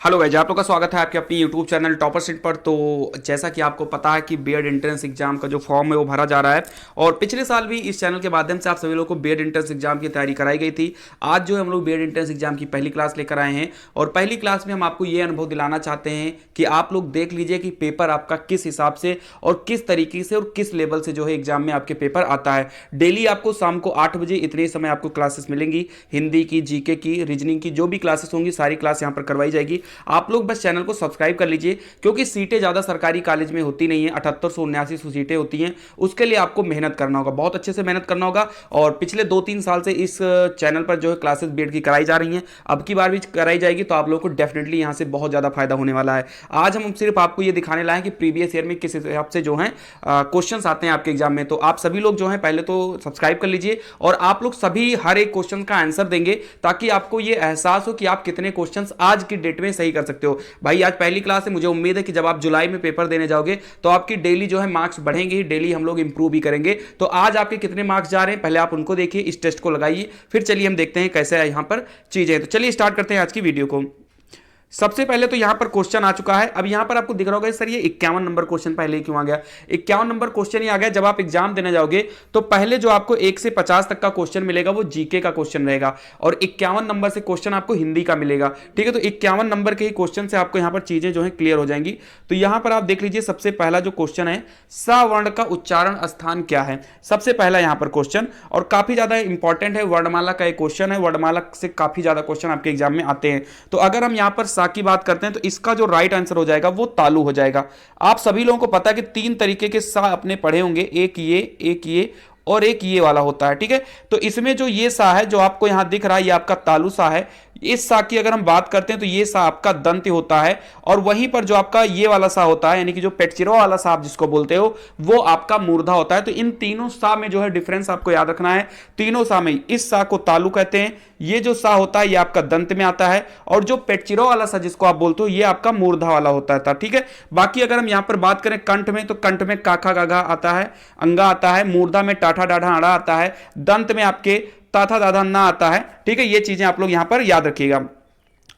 Hello guys, आप लोग का स्वागत है आपके अपनी यूट्यूब चैनल टॉपर सीट पर। तो जैसा कि आपको पता है कि बीएड एंट्रेंस एग्जाम का जो फॉर्म है वो भरा जा रहा है और पिछले साल भी इस चैनल के माध्यम से आप सभी लोगों को बीएड एंट्रेंस एग्जाम की तैयारी कराई गई थी। आज जो हम लोग बीएड एंट्रेंस एग्जाम की पहली क्लास लेकर आए हैं और पहली क्लास में हम आपको ये अनुभव दिलाना चाहते हैं कि आप लोग देख लीजिए कि पेपर आपका किस हिसाब से और किस तरीके से और किस लेवल से जो है एग्जाम में आपके पेपर आता है। डेली आपको शाम को 8 बजे इतने समय आपको क्लासेस मिलेंगी। हिंदी की, जीके की, रीजनिंग की जो भी क्लासेस होंगी सारी क्लास यहाँ पर करवाई जाएगी। आप लोग बस चैनल को सब्सक्राइब कर लीजिए क्योंकि सीटें ज़्यादा सरकारी कॉलेज में होती नहीं है, 7879 सीटें होती हैं। उसके लिए आपको मेहनत करना होगा, बहुत अच्छे से मेहनत करना होगा। और पिछले 2-3 साल से इस चैनल पर जो है क्लासेस बीएड की कराई जा रही हैं, अब की बार भी कराई जाएगी, तो आप लोगों को डेफिनेटली यहाँ से बहुत ज़्यादा फायदा होने वाला है। आज हम सिर्फ आपको ये दिखाने लाए हैं कि प्रीवियस ईयर में किस हिसाब से जो है क्वेश्चन आते हैं आपके एग्जाम में। तो आप सभी लोग जो है पहले तो सब्सक्राइब कर लीजिए और आप लोग सभी हर एक क्वेश्चन का आंसर देंगे ताकि आपको ये एहसास हो कि आप कितने क्वेश्चन आज की डेट में सही कर सकते हो। भाई आज पहली क्लास है, मुझे उम्मीद है कि जब आप जुलाई में पेपर देने जाओगे तो आपकी डेली जो है मार्क्स बढ़ेंगे ही, डेली हम लोग इंप्रूव भी करेंगे। तो आज आपके कितने मार्क्स जा रहे हैं पहले आप उनको देखिए, इस टेस्ट को लगाइए, फिर चलिए हम देखते हैं कैसे है यहाँ पर चीजें। तो चलिए स्टार्ट करते हैं आज की वीडियो को। सबसे पहले तो यहां पर क्वेश्चन आ चुका है। अब यहां पर आपको दिख रहा होगा सर ये 51 नंबर क्वेश्चन पहले क्यों आ गया। 51 नंबर क्वेश्चन ही आ गया, जब आप एग्जाम देने जाओगे तो पहले जो आपको 1 से 50 तक का क्वेश्चन मिलेगा वो जीके का क्वेश्चन रहेगा और 51 नंबर से क्वेश्चन आपको हिंदी का मिलेगा। ठीक है, तो 51 नंबर के ही क्वेश्चन से आपको यहां पर चीजें जो है क्लियर हो जाएंगी। तो यहां पर आप देख लीजिए, सबसे पहला जो क्वेश्चन है, स वर्ण का उच्चारण स्थान क्या है। सबसे पहला यहां पर क्वेश्चन, और काफी ज्यादा इंपॉर्टेंट है, वर्णमाला का एक क्वेश्चन है। वर्णमाला से काफी ज्यादा क्वेश्चन आपके एग्जाम में आते हैं। तो अगर हम यहां पर सा की बात करते हैं तो इसका जो राइट आंसर हो जाएगा वो तालु हो जाएगा। आप सभी लोगों को पता है कि 3 तरीके के सा अपने पढ़े होंगे, एक ये और एक ये वाला होता है। ठीक है, तो इसमें जो ये सा है जो आपको यहां दिख रहा है, ये आपका तालु सा है। इस सा की अगर हम बात करते हैं तो ये सा आपका दंत होता है और वहीं पर जो आपका ये वाला सा होता है, यानी कि जो पेटचिरो वाला सा आप जिसको बोलते हो, वो आपका मूर्धा होता है। तो इन तीनों सा में जो है डिफरेंस आपको याद रखना है। तीनों सा में इस सा को तालु कहते हैं, ये जो सा होता है ये आपका दंत में आता है, और जो पेटचिरो वाला सा जिसको आप बोलते हो ये आपका मूर्धा वाला होता है। ठीक है, बाकी अगर हम यहां पर बात करें कंठ में, तो कंठ में काखा गाघा आता है, अंगा आता है, मूर्धा में टाठा डाढ़ा अड़ा आता है, दंत में आपके ताथा दाधा ना आता है। ठीक है, ये चीजें आप लोग यहां पर याद रखिएगा।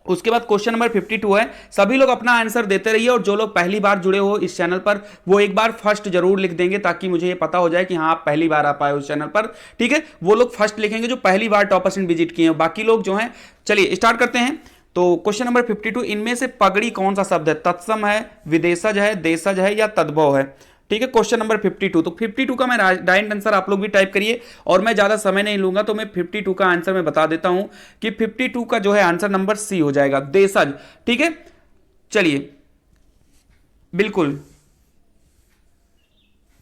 उसके बाद क्वेश्चन नंबर 52 है। सभी लोग अपना आंसर देते रहिए और जो लोग पहली बार जुड़े हो इस चैनल पर वो एक बार फर्स्ट जरूर लिख देंगे ताकि मुझे ये पता हो जाए कि हाँ आप पहली बार आ पाए उस चैनल पर। ठीक है, वो लोग फर्स्ट लिखेंगे जो पहली बार टॉपर्स विजिट किए हैं, बाकी लोग जो हैं। चलिए स्टार्ट करते हैं। तो क्वेश्चन नंबर 52, इनमें से पगड़ी कौन सा शब्द है। तत्सम है, विदेशज है, देशज है या तद्भव है। ठीक है, क्वेश्चन नंबर 52। तो 52 का मैं राइट आंसर आप लोग भी टाइप करिए और मैं ज्यादा समय नहीं लूंगा, तो मैं 52 का आंसर मैं बता देता हूं कि 52 का जो है आंसर नंबर सी हो जाएगा, देशज। ठीक है, चलिए बिल्कुल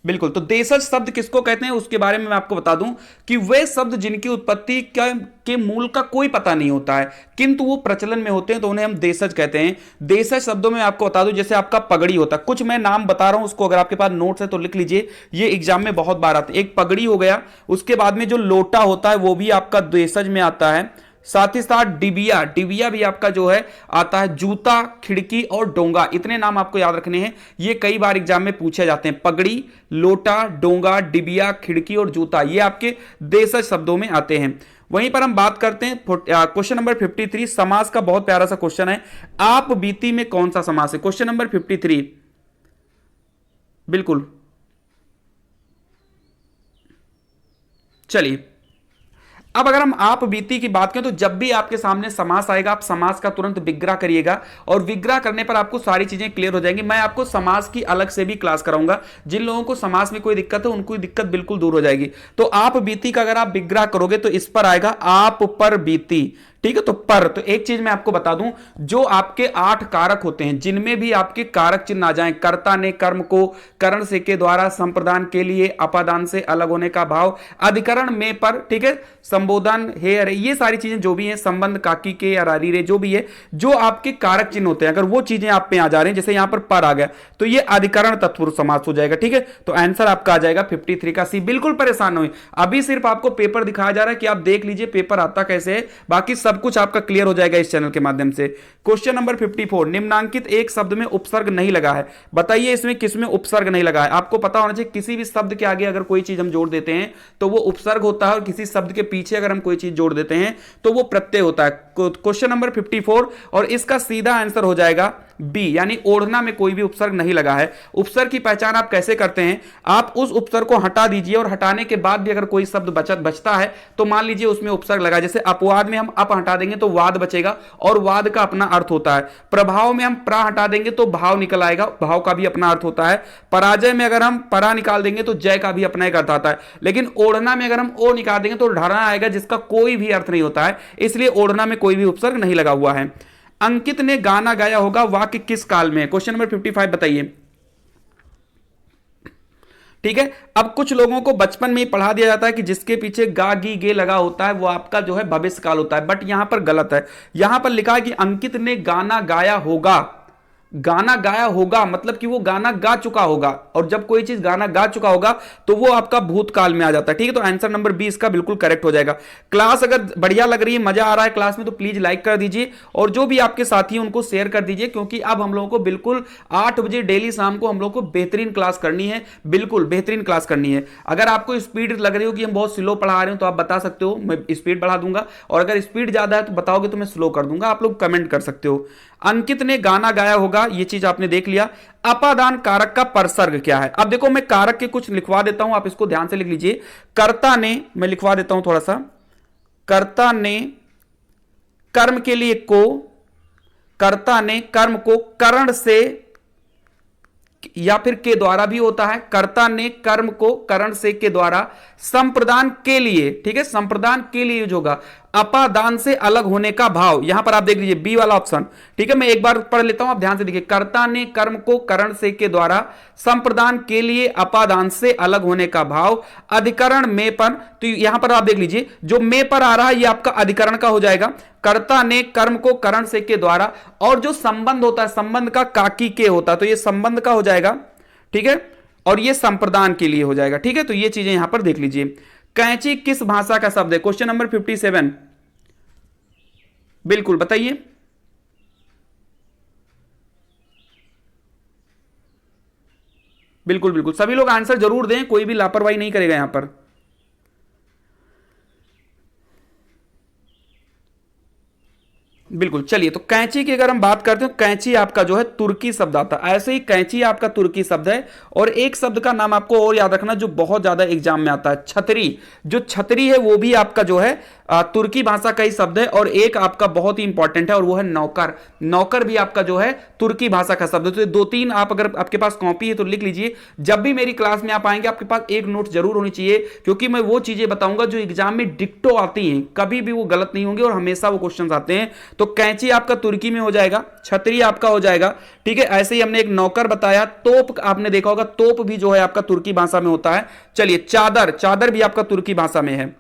बिल्कुल। तो देशज शब्द किसको कहते हैं उसके बारे में मैं आपको बता दूं कि वे शब्द जिनकी उत्पत्ति के मूल का कोई पता नहीं होता है किंतु वो प्रचलन में होते हैं तो उन्हें हम देशज कहते हैं। देशज शब्दों में आपको बता दूं, जैसे आपका पगड़ी होता है, कुछ मैं नाम बता रहा हूं उसको अगर आपके पास नोट्स है तो लिख लीजिए, ये एग्जाम में बहुत बार आते हैं। एक पगड़ी हो गया, उसके बाद में जो लोटा होता है वो भी आपका देशज में आता है। साथ ही साथ डिबिया, डिबिया भी आपका जो है आता है। जूता, खिड़की और डोंगा, इतने नाम आपको याद रखने हैं, ये कई बार एग्जाम में पूछे जाते हैं। पगड़ी, लोटा, डोंगा, डिबिया, खिड़की और जूता, ये आपके देशज शब्दों में आते हैं। वहीं पर हम बात करते हैं क्वेश्चन नंबर 53, समास का बहुत प्यारा सा क्वेश्चन है। आप बीती में कौन सा समास है। क्वेश्चन नंबर 53, बिल्कुल। चलिए, अब अगर हम आप बीती की बात करें तो जब भी आपके सामने समास आएगा आप समास का तुरंत विग्रह करिएगा और विग्रह करने पर आपको सारी चीजें क्लियर हो जाएंगी। मैं आपको समास की अलग से भी क्लास कराऊंगा, जिन लोगों को समास में कोई दिक्कत है उनको दिक्कत बिल्कुल दूर हो जाएगी। तो आप बीती का अगर आप विग्रह करोगे तो इस पर आएगा आप पर बीती। ठीक है, तो पर, तो एक चीज मैं आपको बता दूं, जो आपके 8 कारक होते हैं जिनमें भी आपके कारक चिन्ह आ जाएं, कर्ता ने कर्म को करण से के द्वारा संप्रदान के लिए अपादान से अलग होने का भाव, अधिकरण में पर, ठीक है, संबोधन हे अरे, ये सारी चीजें जो भी हैं, संबंध काकी के अरारी रे, जो भी है, जो आपके कारक चिन्ह होते हैं, अगर वो चीजें आप पे आ जा रही हैं, जैसे यहां पर आ गया तो ये अधिकरण तत्पुरुष समास हो जाएगा। ठीक है, तो आंसर आपका आ जाएगा 53 का सी। बिल्कुल परेशान नहीं, अभी सिर्फ आपको पेपर दिखाया जा रहा है कि आप देख लीजिए पेपर आता कैसे है, बाकी सब कुछ आपका क्लियर हो जाएगा इस चैनल के माध्यम से। क्वेश्चन नंबर 54, निम्नांकित एक शब्द में उपसर्ग नहीं लगा है, बताइए इसमें किसमें उपसर्ग नहीं लगा है। आपको पता होना चाहिए किसी भी शब्द के आगे अगर कोई चीज हम जोड़ देते हैं तो वो उपसर्ग होता है, और किसी शब्द के पीछे अगर हम कोई चीज जोड़ देते हैं तो वो प्रत्यय होता है। क्वेश्चन नंबर 54, और इसका सीधा आंसर हो जाएगा बी, यानी ओढ़ना में कोई भी उपसर्ग नहीं लगा है। उपसर्ग की पहचान आप कैसे करते हैं, आप उस उपसर्ग को हटा दीजिए और हटाने के बाद भी अगर कोई शब्द बचता है तो मान लीजिए उसमें उपसर्ग लगा, जैसे अपवाद में हम अप हटा देंगे तो वाद बचेगा और वाद का अपना अर्थ होता है। प्रभाव में हम प्रा हटा देंगे तो भाव निकल आएगा, भाव का भी अपना अर्थ होता है। पराजय में अगर हम परा निकाल देंगे तो जय का भी अपना एक अर्थ आता है। लेकिन ओढ़ना में अगर हम ओ निकाल देंगे तो ढरना आएगा, जिसका कोई भी अर्थ नहीं होता है, इसलिए ओढ़ना में कोई भी उपसर्ग नहीं लगा हुआ है। अंकित ने गाना गाया होगा, वाक्य किस काल में? क्वेश्चन नंबर 55 बताइए। ठीक है, अब कुछ लोगों को बचपन में ही पढ़ा दिया जाता है कि जिसके पीछे गा गी गे लगा होता है वो आपका जो है भविष्य काल होता है, बट यहां पर गलत है। यहां पर लिखा है कि अंकित ने गाना गाया होगा। गाना गाया होगा मतलब कि वो गाना गा चुका होगा, और जब कोई चीज गाना गा चुका होगा तो वो आपका भूतकाल में आ जाता है। ठीक है, तो आंसर नंबर बी इसका बिल्कुल करेक्ट हो जाएगा। क्लास अगर बढ़िया लग रही है, मजा आ रहा है क्लास में, तो प्लीज लाइक कर दीजिए, और जो भी आपके साथी हैं उनको शेयर कर दीजिए, क्योंकि अब हम लोगों को बिल्कुल 8 बजे डेली शाम को हम लोग को बेहतरीन क्लास करनी है, बिल्कुल बेहतरीन क्लास करनी है। अगर आपको स्पीड लग रही हो कि हम बहुत स्लो पढ़ा रहे हो तो आप बता सकते हो, मैं स्पीड बढ़ा दूंगा, और अगर स्पीड ज्यादा है तो बताओगे तो मैं स्लो कर दूंगा, आप लोग कमेंट कर सकते हो। अंकित ने गाना गाया होगा, ये चीज आपने देख लिया। अपादान कारक का परसर्ग क्या है? अब देखो मैं कारक के कुछ लिखवा देता हूं, आप इसको ध्यान से लिख लीजिए। कर्ता ने, मैं लिखवा देता हूं थोड़ा सा, कर्ता ने कर्म के लिए को, कर्ता ने कर्म को करण से या फिर के द्वारा भी होता है। कर्ता ने कर्म को करण से के द्वारा संप्रदान के लिए, ठीक है, संप्रदान के लिए यूज होगा। अपादान से अलग होने का भाव, यहां पर आप देख लीजिए बी वाला ऑप्शन। ठीक है, मैं एक बार पढ़ लेता हूं, आप ध्यान से देखिए। कर्ता ने कर्म को करण से के द्वारा संप्रदान के लिए अपादान से अलग होने का भाव, अधिकरण में पर, तो यहां पर आप देख लीजिए जो में पर आ रहा है ये आपका अधिकरण का हो जाएगा। कर्ता ने कर्म को करण से के द्वारा, और जो संबंध होता है संबंध का काकी के होता है, तो ये संबंध का हो जाएगा। ठीक है, और ये संप्रदान के लिए हो जाएगा। ठीक है, तो ये चीजें यहां पर देख लीजिए। कैंची किस भाषा का शब्द है? क्वेश्चन नंबर 57, बिल्कुल बताइए। बिल्कुल बिल्कुल सभी लोग आंसर जरूर दें, कोई भी लापरवाही नहीं करेगा यहां पर। बिल्कुल, चलिए, तो कैंची की अगर हम बात करते हैं, कैंची आपका जो है तुर्की शब्द आता है। ऐसे ही कैंची आपका तुर्की शब्द है। और एक शब्द का नाम आपको और याद रखना जो बहुत ज्यादा एग्जाम में आता है, छतरी। जो छतरी है वो भी आपका जो है तुर्की भाषा का ही शब्द है। और एक आपका बहुत ही इंपॉर्टेंट है और वो है नौकर। नौकर भी आपका जो है तुर्की भाषा का शब्द है। तो 2-3 आप अगर आपके पास कॉपी है तो लिख लीजिए। जब भी मेरी क्लास में आप आएंगे आपके पास एक नोट जरूर होनी चाहिए, क्योंकि मैं वो चीजें बताऊंगा जो एग्जाम में डिक्टो आती हैं, कभी भी वो गलत नहीं होंगे और हमेशा वो क्वेश्चन आते हैं। तो कैंची आपका तुर्की में हो जाएगा, छतरी आपका हो जाएगा। ठीक है, ऐसे ही हमने एक नौकर बताया। तोप आपने देखा होगा, तोप भी जो है आपका तुर्की भाषा में होता है। चलिए, चादर, चादर भी आपका तुर्की भाषा में है।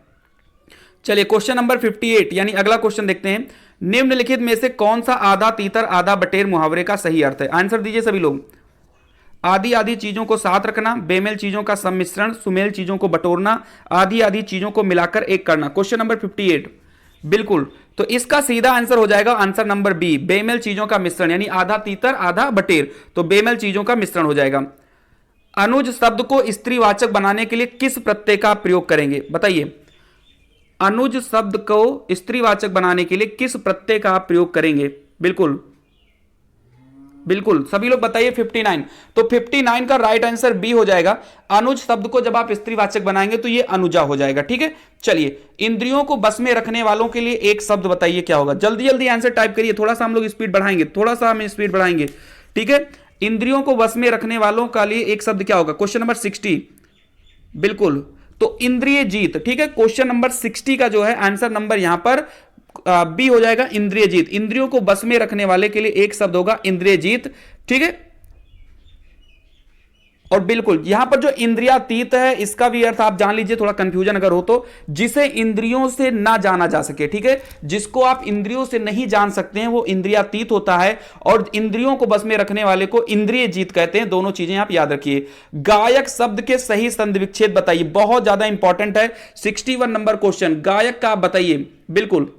चलिए, क्वेश्चन नंबर 58 यानी अगला क्वेश्चन देखते हैं। निम्नलिखित में से कौन सा आधा तीतर आधा बटेर मुहावरे का सही अर्थ है? आंसर दीजिए सभी लोग। आधी आधी चीजों को साथ रखना, बेमेल चीजों का सम्मिश्रण, सुमेल चीजों को बटोरना, आधी आधी चीजों को मिलाकर एक करना। क्वेश्चन नंबर 58, बिल्कुल, तो इसका सीधा आंसर हो जाएगा आंसर नंबर बी, बेमेल चीजों का मिश्रण, यानी आधा तीतर आधा बटेर, तो बेमेल चीजों का मिश्रण हो जाएगा। अनुज शब्द को स्त्रीवाचक बनाने के लिए किस प्रत्यय का प्रयोग करेंगे? बताइए, अनुज शब्द को स्त्रीवाचक बनाने के लिए किस प्रत्यय का आप प्रयोग करेंगे? बिल्कुल बिल्कुल सभी लोग बताइए। 59, तो 59 का राइट आंसर बी हो जाएगा। अनुज शब्द को जब आप स्त्रीवाचक बनाएंगे तो ये अनुजा हो जाएगा। ठीक है, चलिए, इंद्रियों को बस में रखने वालों के लिए एक शब्द बताइए क्या होगा? जल्दी जल्दी आंसर टाइप करिए, थोड़ा सा हम लोग स्पीड बढ़ाएंगे, थोड़ा सा हम स्पीड बढ़ाएंगे। ठीक है, इंद्रियों को बस में रखने वालों का लिए एक शब्द क्या होगा? क्वेश्चन नंबर 60, बिल्कुल, तो इंद्रिय जीत। ठीक है, क्वेश्चन नंबर 60 का जो है आंसर नंबर यहां पर बी हो जाएगा, इंद्रिय जीत। इंद्रियों को बस में रखने वाले के लिए एक शब्द होगा इंद्रिय जीत। ठीक है, और बिल्कुल यहां पर जो इंद्रियातीत है इसका भी अर्थ आप जान लीजिए, थोड़ा कंफ्यूजन अगर हो तो, जिसे इंद्रियों से ना जाना जा सके। ठीक है, जिसको आप इंद्रियों से नहीं जान सकते हैं वो इंद्रियातीत होता है, और इंद्रियों को बस में रखने वाले को इंद्रिय जीत कहते हैं। दोनों चीजें आप याद रखिए। गायक शब्द के सही संधि विच्छेद बताइए, बहुत ज्यादा इंपॉर्टेंट है। 61 नंबर क्वेश्चन, गायक का आप बताइए। बिल्कुल,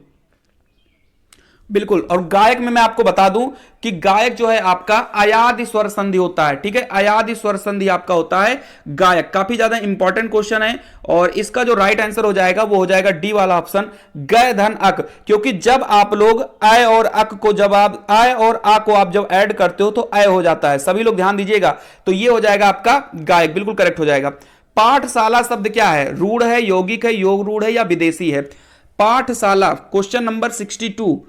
बिल्कुल। और गायक में मैं आपको बता दूं कि गायक जो है आपका अयादि स्वर संधि होता है, ठीक है, अयादि स्वर संधि आपका होता है गायक। काफी ज्यादा इंपॉर्टेंट क्वेश्चन है और इसका जो राइट आंसर हो जाएगा वो हो जाएगा डी वाला ऑप्शन, गय धन अक। क्योंकि जब आप लोग अय और अक को, जब आप अय और आ को आप जब ऐड करते हो तो अय हो जाता है, सभी लोग ध्यान दीजिएगा। तो ये हो जाएगा आपका गायक, बिल्कुल करेक्ट हो जाएगा। पाठशाला शब्द क्या है? रूढ़ है, यौगिक है, योग रूढ़ है या विदेशी है? पाठशाला, क्वेश्चन नंबर 62।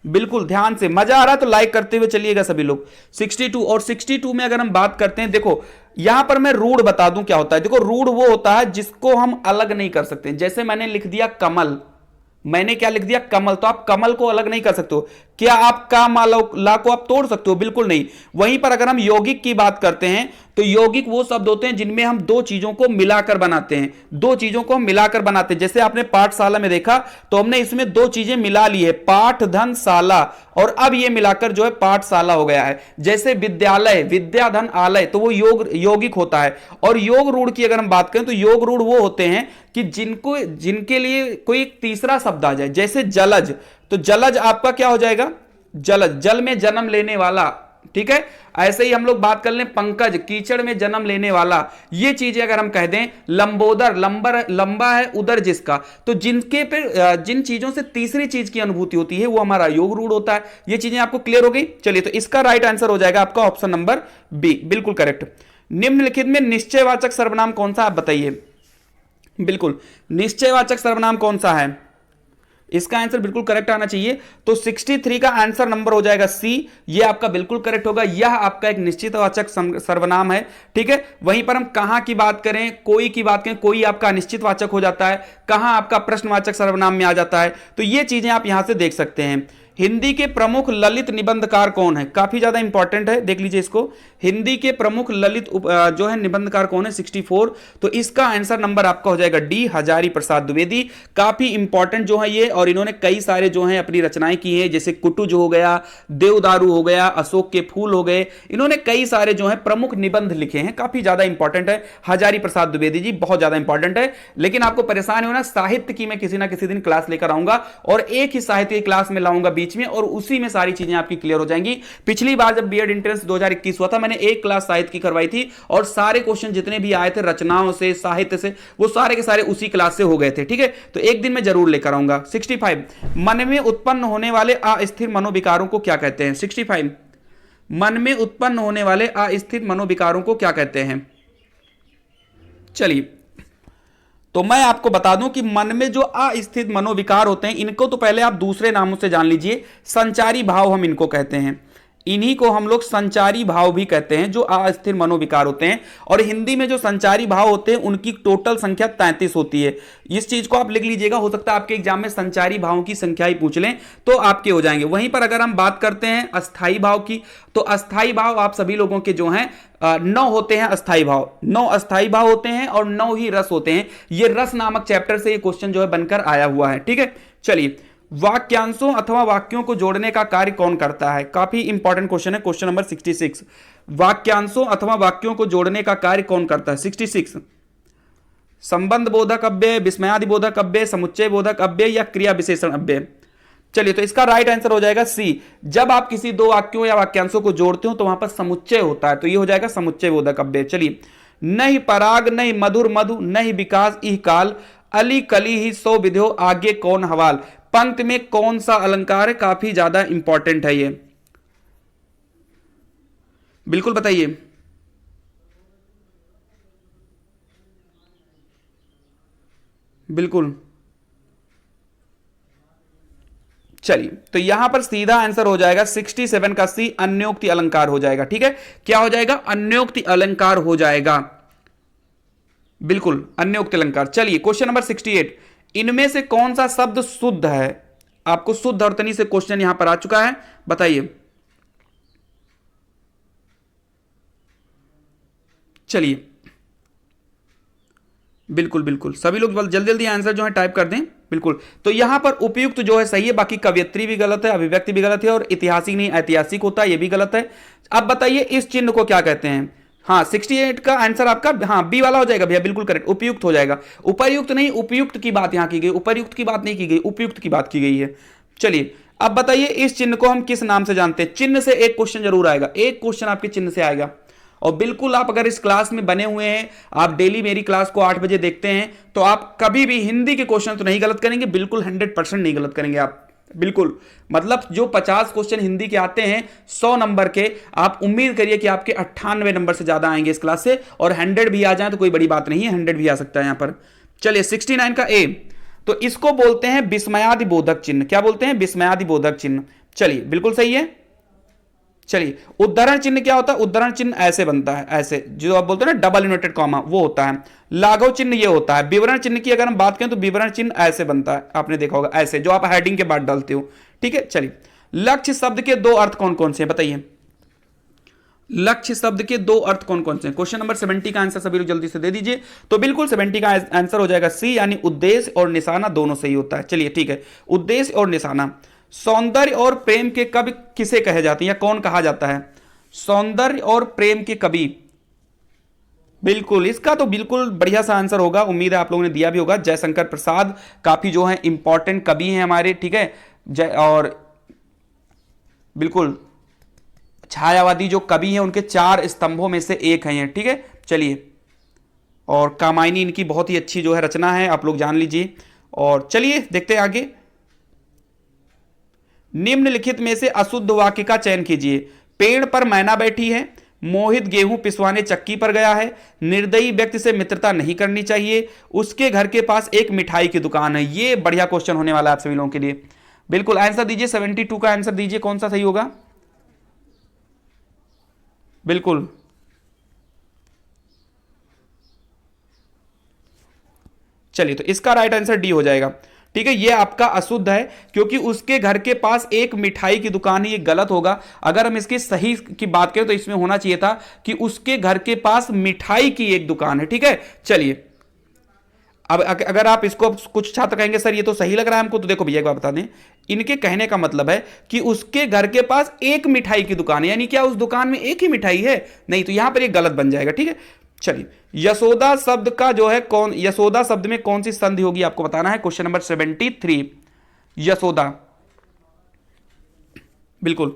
बिल्कुल ध्यान से, मजा आ रहा है तो लाइक करते हुए चलिएगा सभी लोग। 62 और 62 में अगर हम बात करते हैं, देखो यहां पर मैं रूढ़ बता दूं क्या होता है। देखो रूढ़ वो होता है जिसको हम अलग नहीं कर सकते। जैसे मैंने लिख दिया कमल, मैंने क्या लिख दिया? कमल। तो आप कमल को अलग नहीं कर सकते हो। क्या आप का ला को आप तोड़ सकते हो? बिल्कुल नहीं। वहीं पर अगर हम यौगिक की बात करते हैं तो यौगिक वो शब्द होते हैं जिनमें हम दो चीजों को मिलाकर बनाते हैं, दो चीजों को हम मिलाकर बनाते हैं। जैसे आपने पाठशाला में देखा तो हमने इसमें दो चीजें मिला ली है, पाठ धन शाला, और अब ये मिलाकर जो है पाठशाला हो गया है। जैसे विद्यालय, विद्या धन आलय, तो वो यौगिक होता है। और योग रूढ़ की अगर हम बात करें तो योग रूढ़ वो होते हैं कि जिनके लिए कोई एक तीसरा शब्द आ जाए। जैसे जलज, तो जलज आपका क्या हो जाएगा? जलज, जल में जन्म लेने वाला, ठीक है। ऐसे ही हम लोग बात कर लें पंकज, कीचड़ में जन्म लेने वाला। ये चीजें अगर हम कह दें, लंबोदर, लंबा है उदर जिसका, तो जिनके पे जिन चीजों से तीसरी चीज की अनुभूति होती है वो हमारा योग रूढ़ होता है। ये चीजें आपको क्लियर हो गई? चलिए, तो इसका राइट आंसर हो जाएगा आपका ऑप्शन नंबर बी, बिल्कुल करेक्ट। निम्नलिखित में निश्चयवाचक सर्वनाम कौन सा, आप बताइए। बिल्कुल, निश्चयवाचक सर्वनाम कौन सा है? इसका आंसर बिल्कुल करेक्ट आना चाहिए। तो 63 का आंसर नंबर हो जाएगा सी, ये आपका बिल्कुल करेक्ट होगा। यह आपका एक निश्चितवाचक सर्वनाम है, ठीक है। वहीं पर हम कहां की बात करें, कोई की बात करें, कोई आपका अनिश्चितवाचक हो जाता है, कहां आपका प्रश्नवाचक सर्वनाम में आ जाता है। तो ये चीजें आप यहां से देख सकते हैं। हिंदी के प्रमुख ललित निबंधकार कौन है? काफी ज्यादा इंपॉर्टेंट है, देख लीजिए इसको। हिंदी के प्रमुख ललित जो है निबंधकार कौन है? 64। तो इसका आंसर नंबर आपका हो जाएगा डी, हजारी प्रसाद द्विवेदी। काफी इंपॉर्टेंट जो है ये, और इन्होंने कई सारे जो है अपनी रचनाएं की है, जैसे कुटुज हो गया, देवदारू हो गया, अशोक के फूल हो गए। इन्होंने कई सारे जो है प्रमुख निबंध लिखे हैं, काफी ज्यादा इंपॉर्टेंट है। हजारी प्रसाद द्विवेदी जी बहुत ज्यादा इंपॉर्टेंट है। लेकिन आपको परेशान होना, साहित्य की मैं किसी ना किसी दिन क्लास लेकर आऊंगा और एक ही साहित्य की क्लास में लाऊंगा बीच में, और उसी में सारी चीजें आपकी क्लियर हो जाएंगी। पिछली बार जब बीएड एंट्रेंस 2021 हुआ था, मैंने एक क्लास साहित्य की करवाई थी और सारे क्वेश्चन जितने भी आए थे रचनाओं से, साहित्य से, वो सारे के सारे उसी क्लास से हो गए थे, ठीक है। तो एक दिन मैं जरूर लेकर आऊंगा। 65, मन में उत्पन्न होने वाले अस्थिर मनोविकारों को क्या कहते हैं? 65, मन में उत्पन्न होने वाले अस्थिर मनोविकारों को क्या कहते हैं? चलिए, तो मैं आपको बता दूं कि मन में जो अस्थिर मनोविकार होते हैं, इनको तो पहले आप दूसरे नामों से जान लीजिए। संचारी भाव हम इनको कहते हैं, इन्हीं को हम लोग संचारी भाव भी कहते हैं, जो अस्थिर मनोविकार होते हैं। और हिंदी में जो संचारी भाव होते हैं उनकी टोटल संख्या 33 होती है। इस चीज को आप लिख लीजिएगा, हो सकता है आपके एग्जाम में संचारी भावों की संख्या ही पूछ लें तो आपके हो जाएंगे। वहीं पर अगर हम बात करते हैं अस्थाई भाव की, तो अस्थाई भाव आप सभी लोगों के जो हैं 9 होते हैं अस्थाई भाव, 9 अस्थाई भाव होते हैं और 9 ही रस होते हैं। ये रस नामक चैप्टर से ये क्वेश्चन जो है बनकर आया हुआ है, ठीक है। चलिए, वाक्यांशों अथवा वाक्यों को जोड़ने का कार्य कौन करता है? काफी इंपॉर्टेंट क्वेश्चन है, क्वेश्चन नंबर 66। वाक्यांशों अथवा वाक्यों को जोड़ने का कार्य कौन करता है? 66। संबंध बोधक अव्यय, विस्मयादि बोधक अव्यय, समुच्चय बोधक अव्यय या क्रिया विशेषण अव्यय? चलिए, तो इसका राइट आंसर हो जाएगा सी। जब आप किसी दो वाक्यों या वाक्यांशों को जोड़ते हो तो वहां पर समुच्चय होता है, तो ये हो जाएगा समुच्चय बोधक अव्यय। चलिए, नहीं पराग, नहीं मधुर मधु, नहीं विकास इह काल, अली कली ही सो विध्यो, आगे कौन हवाल। पंक्ति में कौन सा अलंकार है? काफी ज्यादा इंपॉर्टेंट है ये, बिल्कुल बताइए। बिल्कुल, चलिए, तो यहां पर सीधा आंसर हो जाएगा 67 का सी, अन्योक्ति अलंकार हो जाएगा, ठीक है। क्या हो जाएगा? अन्योक्ति अलंकार हो जाएगा, बिल्कुल अन्योक्ति अलंकार। चलिए, क्वेश्चन नंबर 68, इनमें से कौन सा शब्द शुद्ध है? आपको शुद्ध अर्थनी से क्वेश्चन यहां पर आ चुका है, बताइए। चलिए, बिल्कुल बिल्कुल, सभी लोग जल्दी जल्दी आंसर जो है टाइप कर दें। बिल्कुल, तो यहां पर उपयुक्त जो है सही है, बाकी कवियत्री भी गलत है, अभिव्यक्ति भी गलत है, और ऐतिहासिक नहीं ऐतिहासिक होता है, यह भी गलत है। अब बताइए इस चिन्ह को क्या कहते हैं? हाँ, 68 का आंसर आपका हाँ बी वाला हो जाएगा भैया, बिल्कुल करेक्ट, उपयुक्त हो जाएगा। उपर्युक्त नहीं, उपयुक्त की बात यहां की गई, उपर्युक्त की बात नहीं की गई, उपयुक्त की बात की गई है। चलिए, अब बताइए इस चिन्ह को हम किस नाम से जानते हैं? चिन्ह से एक क्वेश्चन जरूर आएगा, एक क्वेश्चन आपके चिन्ह से आएगा। और बिल्कुल आप अगर इस क्लास में बने हुए हैं, आप डेली मेरी क्लास को 8 बजे देखते हैं, तो आप कभी भी हिंदी के क्वेश्चन तो नहीं गलत करेंगे, बिल्कुल 100% नहीं गलत करेंगे आप, बिल्कुल। मतलब जो 50 क्वेश्चन हिंदी के आते हैं 100 नंबर के, आप उम्मीद करिए कि आपके 98 नंबर से ज्यादा आएंगे इस क्लास से, और 100 भी आ जाए तो कोई बड़ी बात नहीं है, 100 भी आ सकता है यहां पर। चलिए 69 का ए, तो इसको बोलते हैं विस्मयादि बोधक चिन्ह। क्या बोलते हैं? विस्मयादि बोधक चिन्ह। चलिए बिल्कुल सही है। चलिए उद्धरण चिन्ह क्या होता है? उद्धरण चिन्ह ऐसे बनता है, ऐसे जो आप बोलते हैं ना डबल इन्वर्टेड कॉमा, वो होता है। लाघव चिन्ह ये होता है। विवरण चिन्ह की अगर हम बात करें तो विवरण चिन्ह ऐसे बनता है, आपने देखा होगा ऐसे, जो आप हेडिंग के बाद डालते हो, ठीक है। चलिए लक्ष्य शब्द के दो अर्थ कौन कौन से हैं बताइए? लक्ष्य शब्द के दो अर्थ कौन कौन से हैं? क्वेश्चन नंबर 70 का आंसर सभी लोग जल्दी से दे दीजिए। तो बिल्कुल 70 का आंसर हो जाएगा सी, यानी उद्देश्य और निशाना दोनों सही होता है। चलिए ठीक है, उद्देश्य और निशाना। सौंदर्य और प्रेम के कवि किसे कहे जाते हैं या कौन कहा जाता है? सौंदर्य और प्रेम के कवि, बिल्कुल इसका तो बिल्कुल बढ़िया सा आंसर होगा, उम्मीद है आप लोगों ने दिया भी होगा। जयशंकर प्रसाद काफी जो है इंपॉर्टेंट कवि हैं हमारे, ठीक है। और बिल्कुल छायावादी जो कवि हैं उनके 4 स्तंभों में से एक हैं, ठीक है। चलिए, और कामायनी इनकी बहुत ही अच्छी जो है रचना है, आप लोग जान लीजिए। और चलिए देखते हैं आगे। निम्नलिखित में से अशुद्ध वाक्य का चयन कीजिए। पेड़ पर मैना बैठी है, मोहित गेहूं पिसवाने चक्की पर गया है, निर्दयी व्यक्ति से मित्रता नहीं करनी चाहिए, उसके घर के पास एक मिठाई की दुकान है। ये बढ़िया क्वेश्चन होने वाला है आप सभी लोगों के लिए। बिल्कुल आंसर दीजिए, 72 का आंसर दीजिए, कौन सा सही होगा? बिल्कुल चलिए, तो इसका राइट आंसर डी हो जाएगा, ठीक है। ये आपका अशुद्ध है, क्योंकि उसके घर के पास एक मिठाई की दुकान है, ये गलत होगा। अगर हम इसकी सही की बात करें तो इसमें होना चाहिए था कि उसके घर के पास मिठाई की एक दुकान है, ठीक है। चलिए, अब अगर आप इसको, कुछ छात्र कहेंगे सर ये तो सही लग रहा है हमको, तो देखो भैया एक बात बता दें, इनके कहने का मतलब है कि उसके घर के पास एक मिठाई की दुकान है, यानी क्या उस दुकान में एक ही मिठाई है? नहीं, तो यहां पर ये गलत बन जाएगा, ठीक है। चलिए, यशोदा शब्द का जो है कौन, यशोदा शब्द में कौन सी संधि होगी आपको बताना है। क्वेश्चन नंबर 73, यशोदा, बिल्कुल।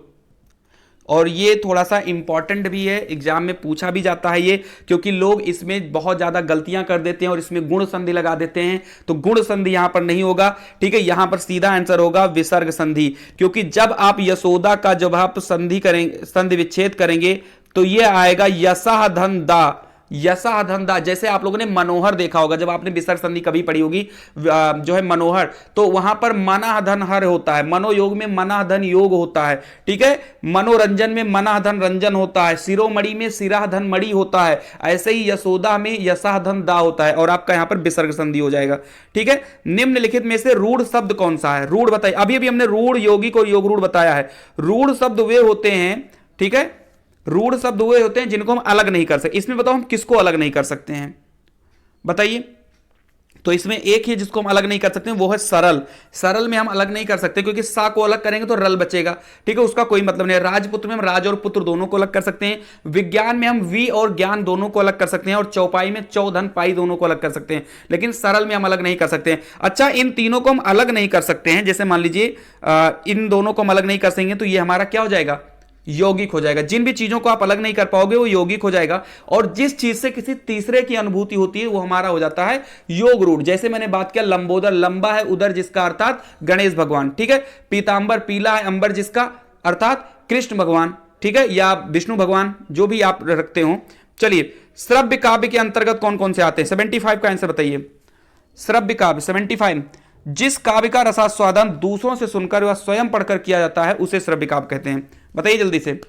और ये थोड़ा सा इंपॉर्टेंट भी है, एग्जाम में पूछा भी जाता है ये, क्योंकि लोग इसमें बहुत ज्यादा गलतियां कर देते हैं और इसमें गुण संधि लगा देते हैं। तो गुण संधि यहां पर नहीं होगा, ठीक है। यहां पर सीधा आंसर होगा विसर्ग संधि, क्योंकि जब आप यशोदा का जब आप संधि करेंगे, संधि विच्छेद करेंगे, तो ये आएगा यशः धन दा, यशः धन दा। जैसे आप लोगों ने मनोहर देखा होगा, जब आपने विसर्ग संधि कभी पढ़ी होगी जो है मनोहर, तो वहां पर मना धन हर होता है, मनोयोग में मना धन योग होता है, ठीक है। मनोरंजन में मना धन रंजन होता है, शिरोमणि में सिरा धन मणि होता है। ऐसे ही यशोदा में यशः धन दा होता है, और आपका यहां पर विसर्ग संधि हो जाएगा, ठीक है। निम्नलिखित में से रूढ़ शब्द कौन सा है? रूढ़ बताइए, अभी अभी हमने रूढ़, यौगिक और योग रूढ़ बताया है। रूढ़ शब्द वे होते हैं, ठीक है, रूढ़ शब्द वे होते हैं जिनको हम अलग नहीं कर सकते। इसमें बताओ हम किसको अलग नहीं कर सकते हैं, बताइए। तो इसमें एक ही जिसको हम अलग नहीं कर सकते हैं, वो है सरल। सरल में हम अलग नहीं कर सकते, क्योंकि सा को अलग करेंगे तो रल बचेगा, ठीक है, उसका कोई मतलब नहीं है। राजपुत्र में हम राज और पुत्र दोनों को अलग कर सकते हैं। विज्ञान में हम वी और ज्ञान दोनों को अलग कर सकते हैं, और चौपाई में चौधन पाई दोनों को अलग कर सकते हैं, लेकिन सरल में हम अलग नहीं कर सकते हैं। अच्छा, इन तीनों को हम अलग नहीं कर सकते हैं, जैसे मान लीजिए इन दोनों को हम अलग नहीं कर सकेंगे, तो ये हमारा क्या हो जाएगा? यौगिक हो जाएगा। जिन भी चीजों को आप अलग नहीं कर पाओगे वो यौगिक हो जाएगा, और जिस चीज से किसी तीसरे की अनुभूति होती है वो हमारा हो जाता है योग रूढ़। जैसे मैंने बात किया लंबोदर, लंबा है उदर जिसका अर्थात गणेश भगवान, ठीक है। पीतांबर, पीला है अंबर जिसका अर्थात कृष्ण भगवान, ठीक है, या विष्णु भगवान, जो भी आप रखते हो। चलिए, श्रव्य काव्य के अंतर्गत कौन कौन से आते हैं? 75 का आंसर बताइए। श्रव्य काव्य 75, जिस काव्य का रसास्वादन दूसरों से सुनकर व स्वयं पढ़कर किया जाता है उसे श्रव्य काव्य कहते हैं। बताइए जल्दी से,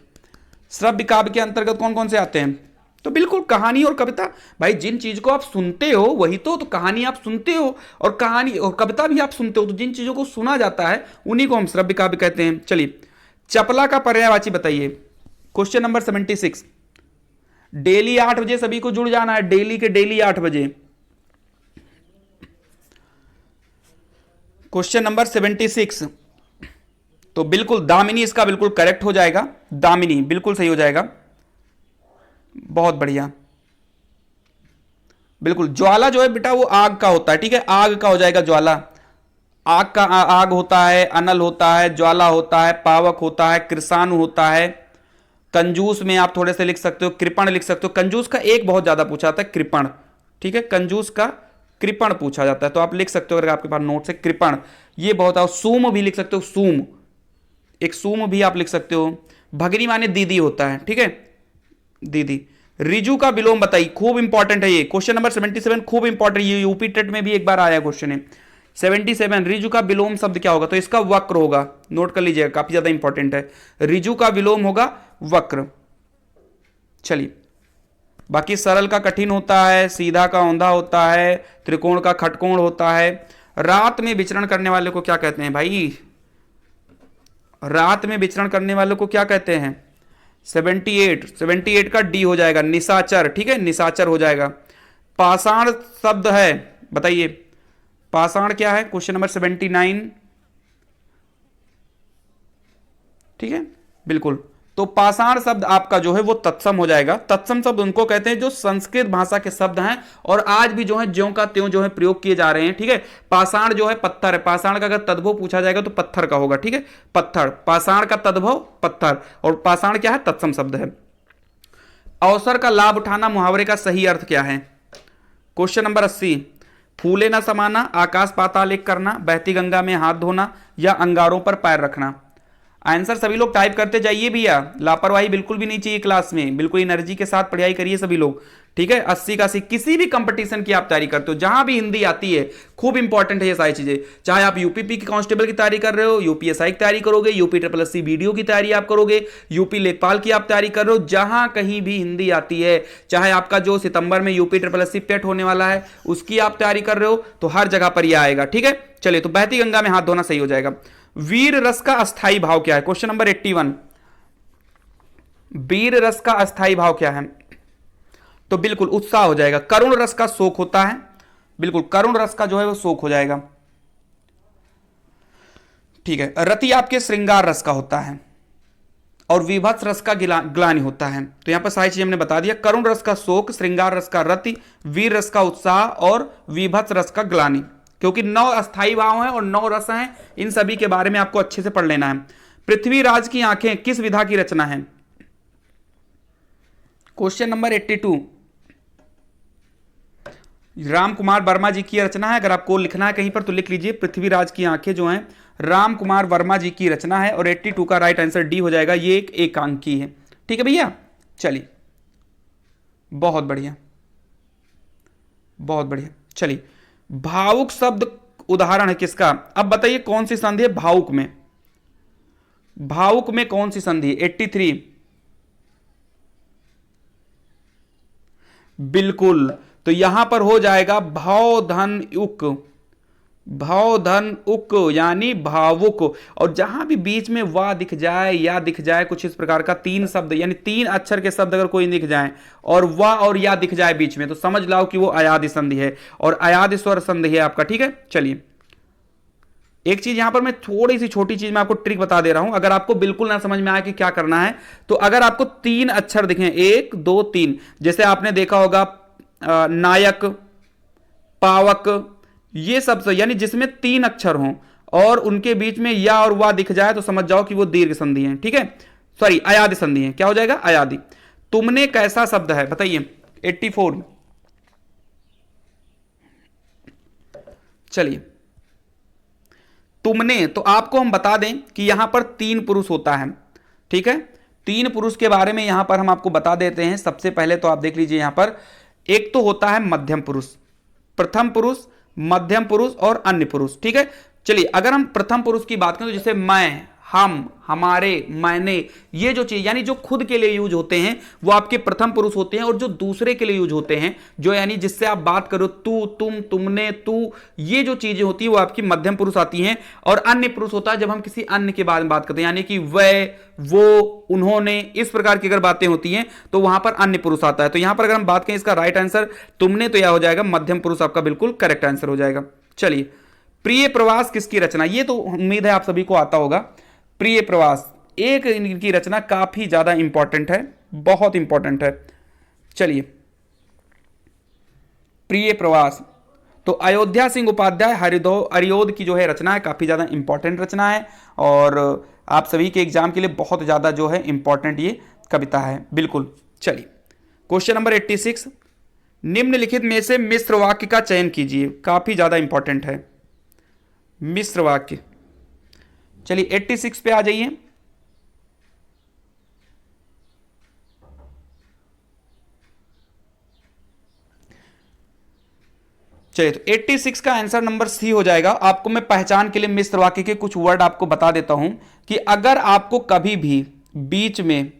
श्रव्य काव्य के अंतर्गत कौन कौन से आते हैं? तो बिल्कुल कहानी और कविता। भाई जिन चीज को आप सुनते हो वही तो कहानी आप सुनते हो, और कहानी और कविता भी आप सुनते हो, तो जिन चीजों को सुना जाता है उन्हीं को हम श्रव्य काव्य कहते हैं। चलिए, चपला का पर्यायवाची बताइए। क्वेश्चन नंबर 76, डेली 8 बजे सभी को जुड़ जाना है, डेली के डेली 8 बजे। क्वेश्चन नंबर 76, तो बिल्कुल दामिनी इसका बिल्कुल करेक्ट हो जाएगा, दामिनी बिल्कुल सही हो जाएगा, बहुत बढ़िया। बिल्कुल, ज्वाला जो है बेटा वो आग का होता है, ठीक है, आग का हो जाएगा ज्वाला। आग का आग होता है, अनल होता है, ज्वाला होता है, पावक होता है, कृषाणु होता है। कंजूस में आप थोड़े से लिख सकते हो, कृपण लिख सकते हो। कंजूस का एक बहुत ज्यादा पूछा जाता है, कृपण। ठीक है, कंजूस का कृपण पूछा जाता है, तो आप लिख सकते हो अगर आपके पास नोट से, कृपण ये बहुत है। सूम भी लिख सकते हो, सूम, एक सूम भी आप लिख सकते हो। भगनी माने दीदी होता है, ठीक है, दीदी। रिजु का विलोम बताइए, खूब इंपॉर्टेंट है ये क्वेश्चन नंबर 77, खूब इंपॉर्टेंट, ये यूपी टेट में भी एक बार आया क्वेश्चन है 77। रिजु का विलोम शब्द क्या होगा, तो इसका वक्र होगा, नोट कर लीजिएगा, काफी ज्यादा इंपॉर्टेंट है। रिजु का विलोम होगा वक्र। चलिए, बाकी सरल का कठिन होता है, सीधा का औंधा होता है, त्रिकोण का खटकोण होता है। रात में विचरण करने वाले को क्या कहते हैं भाई, रात में विचरण करने वालों को क्या कहते हैं? 78 का डी हो जाएगा, निशाचर। ठीक है, निशाचर हो जाएगा। पाषाण शब्द है, बताइए पाषाण क्या है, क्वेश्चन नंबर 79। ठीक है, बिल्कुल। तो पाषाण शब्द आपका जो है वो तत्सम हो जाएगा। तत्सम शब्द उनको कहते हैं जो संस्कृत भाषा के शब्द हैं और आज भी जो है ज्यों का त्यों जो है प्रयोग किए जा रहे हैं। ठीक है, पाषाण जो है पत्थर है, पाषाण का अगर तद्भव पूछा जाएगा तो पत्थर का होगा। ठीक है, पत्थर, पाषाण का तद्भव पत्थर, और पाषाण क्या है, तत्सम शब्द है। अवसर का लाभ उठाना मुहावरे का सही अर्थ क्या है? Question number 80। फूले ना समाना, आकाश पाताल एक करना, बहती गंगा में हाथ धोना, या अंगारों पर पैर रखना। आंसर सभी लोग टाइप करते जाइए भैया, लापरवाही बिल्कुल भी नहीं चाहिए क्लास में, बिल्कुल एनर्जी के साथ पढ़ाई करिए सभी लोग। ठीक है, 80 का 80, किसी भी कंपटीशन की आप तैयारी करते हो, जहां भी हिंदी आती है, खूब इंपॉर्टेंट है ये सारी चीजें। चाहे आप यूपीपी की कांस्टेबल की तैयारी कर रहे हो, यूपीएसआई की तैयारी करोगे, यूपी ट्रिपल एससी वीडियो की तैयारी आप करोगे, यूपी लेखपाल की आप तैयारी कर रहे हो, जहां कहीं भी हिंदी आती है, चाहे आपका जो सितंबर में यूपी ट्रिपल एससी पेट होने वाला है उसकी आप तैयारी कर रहे हो, तो हर जगह पर यह आएगा। ठीक है, चलिए, तो बहती गंगा में हाथ धोना सही हो जाएगा। वीर रस का अस्थाई भाव क्या है? Question number 81। वीर रस का अस्थाई भाव क्या है? तो बिल्कुल उत्साह हो जाएगा। करुण रस का शोक होता है, बिल्कुल करुण रस का जो है वो शोक हो जाएगा। ठीक है, रति आपके श्रृंगार रस का होता है, और विभत्स रस का ग्लानि होता है। तो यहां पर सारी चीजें हमने बता दिया, करुण रस का शोक, श्रृंगार रस का रति, वीर रस का उत्साह, और विभत्स रस का ग्लानि। क्योंकि 9 अस्थाई भाव हैं और 9 रस हैं, इन सभी के बारे में आपको अच्छे से पढ़ लेना है। पृथ्वीराज की आंखें किस विधा की रचना है? Question number 82। राम कुमार वर्मा जी की रचना है, अगर आपको लिखना है कहीं पर तो लिख लीजिए, पृथ्वीराज की आंखें जो हैं राम कुमार वर्मा जी की रचना है, और 82 का राइट आंसर डी हो जाएगा, ये एक एकांकी है। ठीक है भैया, चलिए, बहुत बढ़िया, बहुत बढ़िया। चलिए, भावुक शब्द उदाहरण है किसका? अब बताइए कौन सी संधि है भावुक में? भावुक में कौन सी संधि है? 83, बिल्कुल। तो यहां पर हो जाएगा भाव धन उक, भाव धन उक यानी भावुक। और जहां भी बीच में वाह दिख जाए या दिख जाए कुछ इस प्रकार का 3 शब्द यानी 3 अक्षर के शब्द अगर कोई दिख जाए और वाह और या दिख जाए बीच में, तो समझ लाओ कि वो अयादि संधि है, और अयादि स्वर संधि है आपका। ठीक है, चलिए, एक चीज यहां पर मैं थोड़ी सी छोटी चीज मैं आपको ट्रिक बता दे रहा हूं, अगर आपको बिल्कुल ना समझ में आए कि क्या करना है, तो अगर आपको 3 अक्षर दिखें, 1 2 3, जैसे आपने देखा होगा नायक, पावक, ये सब यानी जिसमें 3 अक्षर हों और उनके बीच में या और वाह दिख जाए, तो समझ जाओ कि वो दीर्घ संधि है। ठीक है, सॉरी अयादि संधि है। क्या हो जाएगा? अयादि। तुमने कैसा शब्द है, बताइए 84। चलिए, तुमने, तो आपको हम बता दें कि यहां पर 3 पुरुष होता है। ठीक है, 3 पुरुष के बारे में यहां पर हम आपको बता देते हैं। सबसे पहले तो आप देख लीजिए, यहां पर एक तो होता है मध्यम पुरुष, प्रथम पुरुष, मध्यम पुरुष और अन्य पुरुष। ठीक है, चलिए, अगर हम प्रथम पुरुष की बात करें तो जैसे मैं, हम, हमारे, मैंने, ये जो चीज यानी जो खुद के लिए यूज होते हैं वो आपके प्रथम पुरुष होते हैं, और जो दूसरे के लिए यूज होते हैं, जो यानी जिससे आप बात करो, तू, तुम, तुमने, तू, ये जो चीजें होती है वो आपकी मध्यम पुरुष आती हैं। और अन्य पुरुष होता है जब हम किसी अन्य के बारे में बात करते हैं, यानी कि वह, वो, उन्होंने, इस प्रकार की अगर बातें होती हैं तो वहां पर अन्य पुरुष आता है। तो यहां पर अगर हम बात करें इसका राइट आंसर तुमने, तो यह हो जाएगा मध्यम पुरुष, आपका बिल्कुल करेक्ट आंसर हो जाएगा। चलिए, प्रिय प्रवास किसकी रचना? ये तो उम्मीद है आप सभी को आता होगा। प्रिय प्रवास, एक इनकी रचना काफी ज्यादा इंपॉर्टेंट है, बहुत इंपॉर्टेंट है। चलिए, प्रिय प्रवास, तो अयोध्या सिंह उपाध्याय हरिऔध की जो है रचना है, काफी ज्यादा इंपॉर्टेंट रचना है और आप सभी के एग्जाम के लिए बहुत ज्यादा जो है इंपॉर्टेंट ये कविता है। बिल्कुल। चलिए क्वेश्चन नंबर 86, निम्नलिखित में से मिश्र वाक्य का चयन कीजिए। काफी ज्यादा इंपॉर्टेंट है मिश्र वाक्य। चलिए 86 पे आ जाइए। चलिए तो 86 का आंसर नंबर सी हो जाएगा। आपको मैं पहचान के लिए मिश्र वाक्य के कुछ वर्ड आपको बता देता हूं कि अगर आपको कभी भी बीच में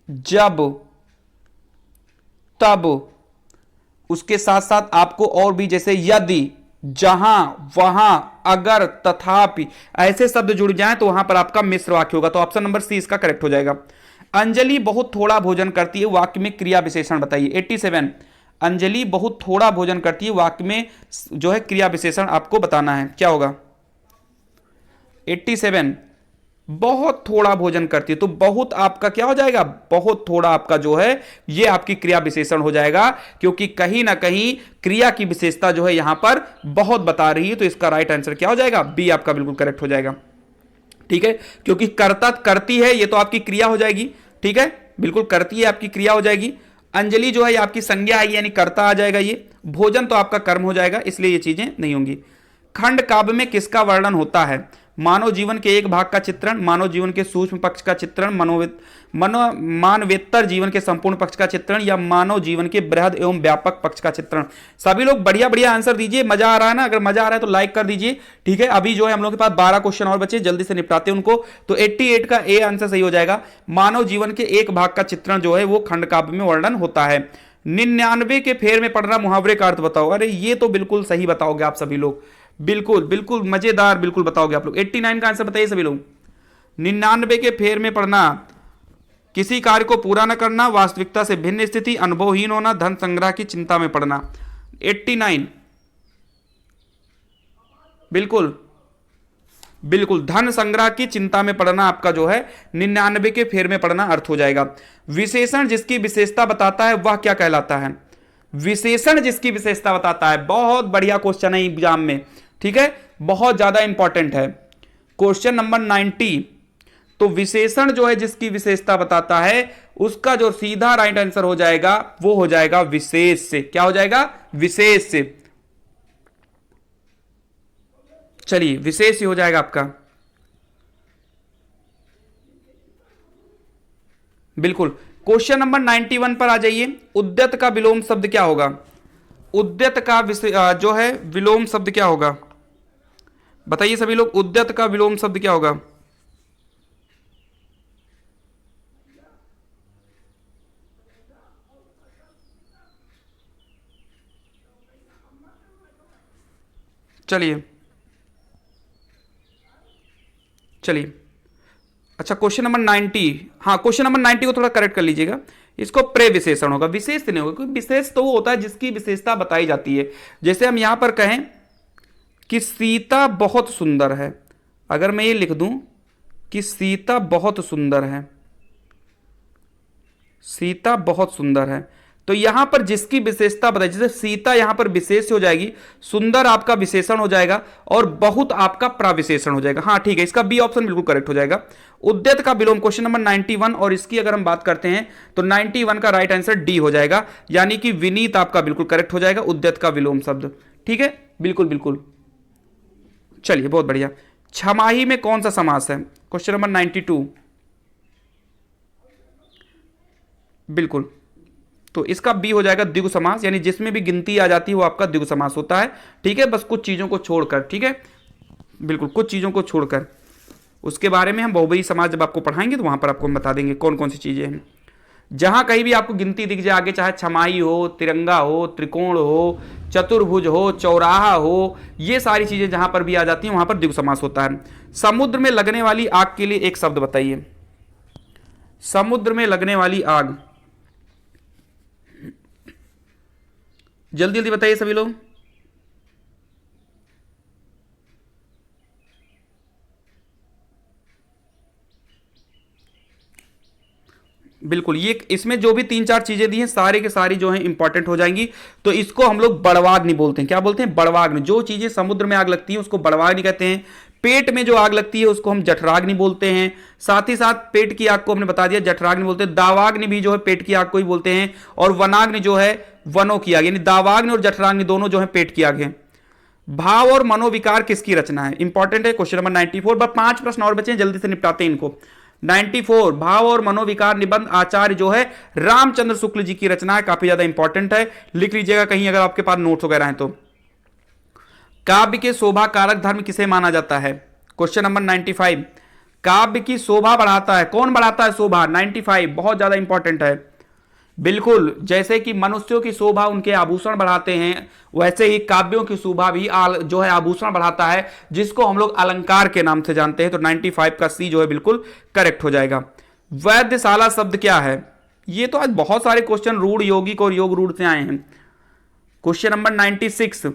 जब, तब, उसके साथ साथ आपको और भी जैसे यदि, जहां, वहां, अगर, तथापि ऐसे शब्द जुड़ जाएं तो वहां पर आपका मिश्र वाक्य होगा। तो ऑप्शन नंबर सी इसका करेक्ट हो जाएगा। अंजलि बहुत थोड़ा भोजन करती है, वाक्य में क्रिया विशेषण बताइए। 87, अंजलि बहुत थोड़ा भोजन करती है, वाक्य में जो है क्रिया विशेषण आपको बताना है, क्या होगा। 87 बहुत थोड़ा भोजन करती है, तो बहुत आपका क्या हो जाएगा, बहुत थोड़ा आपका जो है ये आपकी क्रिया विशेषण हो जाएगा, क्योंकि कहीं ना कहीं क्रिया की विशेषता जो है यहां पर बहुत बता रही है। तो इसका राइट आंसर क्या हो जाएगा, बी आपका बिल्कुल करेक्ट हो जाएगा। ठीक है, क्योंकि करता करती है ये तो आपकी क्रिया हो जाएगी। ठीक है, बिल्कुल करती है आपकी क्रिया हो जाएगी। अंजलि जो है ये आपकी संज्ञा है यानी कर्ता आ जाएगा। ये भोजन तो आपका कर्म हो जाएगा, इसलिए ये चीजें नहीं होंगी। खंड काव्य में किसका वर्णन होता है, मानव जीवन के एक भाग का चित्रण, मानव जीवन के सूक्ष्म पक्ष का चित्रण, मानवेतर जीवन के संपूर्ण पक्ष का चित्रण, या मानव जीवन के बृहद एवं व्यापक पक्ष का चित्रण। सभी लोग बढ़िया बढ़िया आंसर दीजिए, मजा आ रहा है ना। अगर मजा आ रहा है तो लाइक कर दीजिए। ठीक है, अभी जो है हम लोग के पास 12 क्वेश्चन और बचे, जल्दी से निपटाते हैं उनको। तो 88 का ए आंसर सही हो जाएगा। मानव जीवन के एक भाग का चित्रण जो है वो खंड काव्य में वर्णन होता है। 99 के फेर में पढ़ना मुहावरे का अर्थ बताओ। अरे ये तो बिल्कुल सही बताओगे आप सभी लोग, बिल्कुल बिल्कुल मजेदार बिल्कुल बताओगे आप लोग। 89 का आंसर बताइए सभी लोग। 99 के फेर में पढ़ना, किसी कार्य को पूरा न करना, वास्तविकता से भिन्न स्थिति, अनुभवहीन होना, धन संग्रह की चिंता में पड़ना। 89 बिल्कुल बिल्कुल धन संग्रह की चिंता में पड़ना आपका जो है 99 के फेर में पड़ना अर्थ हो जाएगा। विशेषण जिसकी विशेषता बताता है वह क्या कहलाता है, विशेषण जिसकी विशेषता बताता है। बहुत बढ़िया क्वेश्चन है एग्जाम में। ठीक है, बहुत ज्यादा इंपॉर्टेंट है क्वेश्चन नंबर 90। तो विशेषण जो है जिसकी विशेषता बताता है उसका जो सीधा राइट आंसर हो जाएगा वो हो जाएगा विशेष से। क्या हो जाएगा, विशेष से। चलिए विशेष ही हो जाएगा आपका, बिल्कुल। क्वेश्चन नंबर 91 पर आ जाइए। उद्यत का विलोम शब्द क्या होगा, उद्यत का जो है विलोम शब्द क्या होगा, बताइए सभी लोग। उद्यत का विलोम शब्द क्या होगा, चलिए चलिए। अच्छा क्वेश्चन नंबर 90, हाँ क्वेश्चन नंबर 90 को थोड़ा करेक्ट कर लीजिएगा। इसको प्रे विशेषण होगा, विशेष नहीं होगा, क्योंकि विशेष तो वो होता है जिसकी विशेषता बताई जाती है। जैसे हम यहां पर कहें कि सीता बहुत सुंदर है, अगर मैं ये लिख दूं कि सीता बहुत सुंदर है, सीता बहुत सुंदर है, तो यहां पर जिसकी विशेषता बताई, जैसे सीता यहां पर विशेष हो जाएगी, सुंदर आपका विशेषण हो जाएगा और बहुत आपका प्राविशेषण हो जाएगा। हाँ ठीक है, इसका बी ऑप्शन बिल्कुल करेक्ट हो जाएगा। उद्यत का विलोम क्वेश्चन नंबर 91 और इसकी अगर हम बात करते हैं तो 91 का राइट आंसर डी हो जाएगा, यानी कि विनीत आपका बिल्कुल करेक्ट हो जाएगा, उद्यत का विलोम शब्द। ठीक है, बिल्कुल बिल्कुल। चलिए बहुत बढ़िया। छमाही में कौन सा समास है, क्वेश्चन नंबर 92, बिल्कुल। तो इसका बी हो जाएगा द्विगु समास, यानी जिसमें भी गिनती आ जाती है वो आपका द्विगु समास होता है। ठीक है, बस कुछ चीजों को छोड़कर। ठीक है, बिल्कुल कुछ चीजों को छोड़कर, उसके बारे में हम बहुव्रीहि समास जब आपको पढ़ाएंगे तो वहां पर आपको हम बता देंगे कौन कौन सी चीजें हैं। जहां कहीं भी आपको गिनती दिख जाए आगे, चाहे छमाही हो, तिरंगा हो, त्रिकोण हो, चतुर्भुज हो, चौराहा हो, ये सारी चीजें जहां पर भी आ जाती हैं वहां पर द्विगु समास होता है। समुद्र में लगने वाली आग के लिए एक शब्द बताइए, समुद्र में लगने वाली आग, जल्दी जल्दी बताइए सभी लोग। बिल्कुल, ये इसमें जो भी 3-4 चीजें दी हैं सारे के सारी जो है इंपॉर्टेंट हो जाएंगी। तो इसको हम लोग बड़वाग्नि बोलते हैं। क्या बोलते हैं? बड़वाग्नि। जो चीजें समुद्र में आग लगती है उसको बड़वाग्नि कहते हैं। पेट में जो आग लगती है उसको हम जठराग्नि बोलते हैं। साथ ही साथ पेट की आग को हमने बता दिया जठराग्नि बोलते हैं। दावाग्नि भी जो है पेट की आग को ही बोलते हैं। और वनाग्नि जो है वनों की आग, यानी दावाग्नि और जठराग्नि दोनों जो है पेट की आग है। भाव और मनोविकार किसकी रचना है? इंपॉर्टेंट है क्वेश्चन नंबर 94। बस 5 प्रश्न और बचे हैं, जल्दी से निपटाते हैं इनको। 94 भाव और मनोविकार निबंध आचार्य जो है रामचंद्र शुक्ल जी की रचना है। काफी ज्यादा इंपॉर्टेंट है, लिख लीजिएगा कहीं अगर आपके पास नोट्स वगैरह हैं तो। काव्य के शोभा कारक धर्म किसे माना जाता है? Question number 95। काव्य की शोभा बढ़ाता है, कौन बढ़ाता है शोभा? 95 बहुत ज्यादा इंपॉर्टेंट है। बिल्कुल, जैसे कि मनुष्यों की शोभा उनके आभूषण बढ़ाते हैं, वैसे ही काव्यों की शोभा भी जो है आभूषण बढ़ाता है, जिसको हम लोग अलंकार के नाम से जानते हैं। तो 95 का सी जो है बिल्कुल करेक्ट हो जाएगा। वैद्यशाला शब्द क्या है? ये तो आज बहुत सारे क्वेश्चन रूढ़ यौगिक और योग रूढ़ से आए हैं। Question number 96।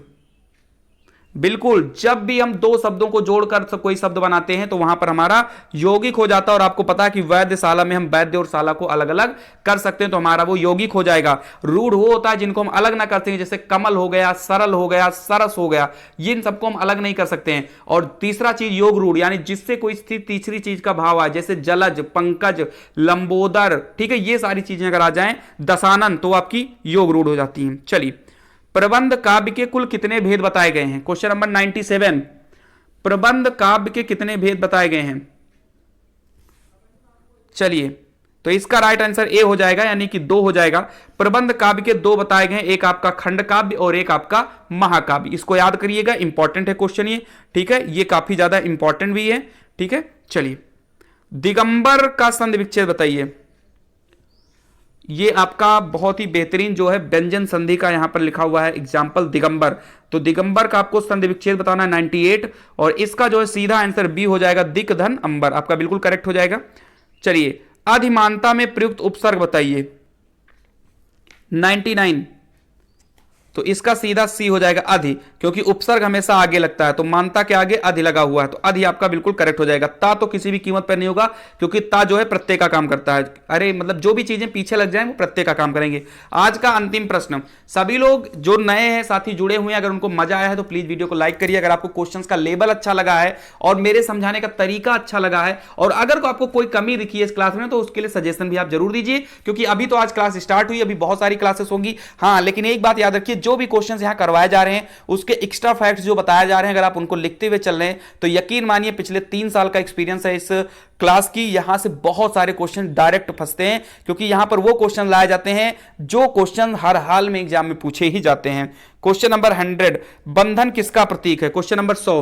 बिल्कुल, जब भी हम दो शब्दों को जोड़कर कोई शब्द बनाते हैं तो वहां पर हमारा यौगिक हो जाता है। और आपको पता है कि वैद्यशाला में हम वैद्य और शाला को अलग अलग कर सकते हैं, तो हमारा वो यौगिक हो जाएगा। रूढ़ वो होता है जिनको हम अलग ना करते हैं, जैसे कमल हो गया, सरल हो गया, सरस हो गया, ये इन सबको हम अलग नहीं कर सकते हैं। और तीसरा चीज योग रूढ़, यानी जिससे कोई स्थिति तीसरी चीज का भाव आए, जैसे जलज, पंकज, लंबोदर, ठीक है, ये सारी चीजें अगर आ जाएं दशानन तो आपकी योग रूढ़ हो जाती है। चलिए, प्रबंध काव्य के कुल कितने भेद बताए गए हैं? Question number 97। प्रबंध काव्य के कितने भेद बताए गए हैं? चलिए, तो इसका राइट आंसर ए हो जाएगा, यानी कि 2 हो जाएगा। प्रबंध काव्य के 2 बताए गए हैं, एक आपका खंड काव्य और एक आपका महाकाव्य। इसको याद करिएगा, इंपॉर्टेंट है क्वेश्चन ये, ठीक है, ये काफी ज्यादा इंपॉर्टेंट भी है, ठीक है। चलिए, दिगंबर का संधि विच्छेद बताइए। ये आपका बहुत ही बेहतरीन जो है व्यंजन संधि का यहां पर लिखा हुआ है एग्जाम्पल दिगंबर। तो दिगंबर का आपको संधि विच्छेद बताना है 98, और इसका जो है सीधा आंसर बी हो जाएगा, दिक धन अंबर, आपका बिल्कुल करेक्ट हो जाएगा। चलिए, अधिमानता में प्रयुक्त उपसर्ग बताइए। 99, तो इसका सीधा सी हो जाएगा अधि, क्योंकि उपसर्ग हमेशा आगे लगता है, तो मानता के आगे अधि लगा हुआ है, तो अधि आपका बिल्कुल करेक्ट हो जाएगा। ता तो किसी भी कीमत पर नहीं होगा, क्योंकि ता जो है प्रत्यय का काम करता है। अरे मतलब जो भी चीजें पीछे लग जाए वो प्रत्यय का काम करेंगे। आज का अंतिम प्रश्न, सभी लोग जो नए हैं साथी जुड़े हुए हैं, अगर उनको मजा आया है तो प्लीज वीडियो को लाइक करिए। अगर आपको क्वेश्चन का लेवल अच्छा लगा है और मेरे समझाने का तरीका अच्छा लगा है, और अगर आपको कोई कमी दिखी है इस क्लास में, तो उसके लिए सजेशन भी आप जरूर दीजिए, क्योंकि अभी तो आज क्लास स्टार्ट हुई, अभी बहुत सारी क्लासेस होंगी। हाँ, लेकिन एक बात याद रखिए, जो भी क्वेश्चंस यहां करवाए जा रहे हैं उसके एक्स्ट्रा फैक्ट्स जो बताए जा रहे हैं, अगर आप उनको लिखते हुए चल रहे हैं तो यकीन मानिए, पिछले 3 साल का एक्सपीरियंस है इस क्लास की, यहां से बहुत सारे क्वेश्चन डायरेक्ट फंसते हैं, क्योंकि यहां पर वो क्वेश्चन लाए जाते हैं जो क्वेश्चन हर हाल में एग्जाम में पूछे ही जाते हैं। क्वेश्चन नंबर 100, बंधन किसका प्रतीक है? क्वेश्चन नंबर 100,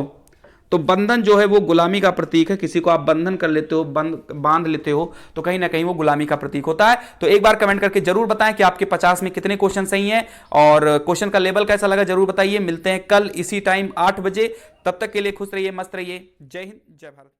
तो बंधन जो है वो गुलामी का प्रतीक है। किसी को आप बंधन कर लेते हो, बांध लेते हो, तो कहीं ना कहीं वो गुलामी का प्रतीक होता है। तो एक बार कमेंट करके जरूर बताएं कि आपके 50 में कितने क्वेश्चन सही हैं, और क्वेश्चन का लेवल कैसा लगा जरूर बताइए। मिलते हैं कल इसी टाइम 8 बजे, तब तक के लिए खुश रहिए, मस्त रहिए। जय हिंद, जय भारत।